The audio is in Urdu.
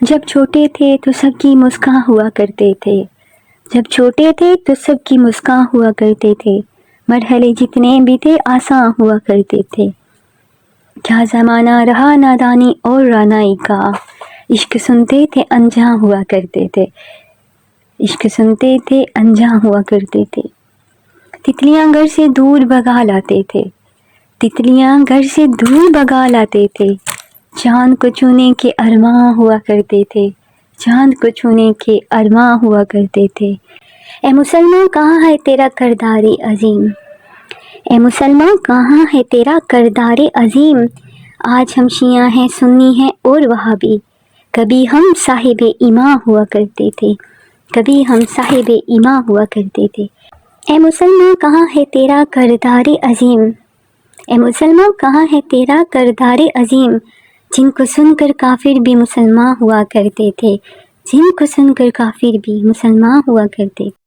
جب چھوٹے تھے تو سب کی مسکان ہوا کرتے تھے، جب چھوٹے تھے تو سب کی مسکان ہوا کرتے تھے، مرحلے جتنے بھی تھے آسان ہوا کرتے تھے۔ کیا زمانہ رہا نادانی اور رعنائی کا، عشق سنتے تھے انجاں ہوا کرتے تھے، عشق سنتے تھے انجاں ہوا کرتے تھے۔ تتلیاں گھر سے دور بھگا لاتے تھے، تتلیاں گھر سے دور بھگا لاتے تھے، چاند کو چھونے کے ارماں ہوا کرتے تھے، چاند کو چھونے کے ارماں ہوا کرتے تھے۔ اے مسلمان کہاں ہے تیرا کردار عظیم، اے مسلمان کہاں ہے تیرا کردار عظیم، آج ہم شیعہ ہیں سنی ہیں اور وہابی، کبھی ہم صاحب ایمان ہوا کرتے تھے، کبھی ہم صاحب ایمان ہوا کرتے تھے۔ اے مسلمان کہاں ہے تیرا کردار عظیم، اے مسلمان کہاں ہے تیرا کردار عظیم، جن کو سن کر کافر بھی مسلمان ہوا کرتے تھے، جن کو سن کر کافر بھی مسلمان ہوا کرتے تھے۔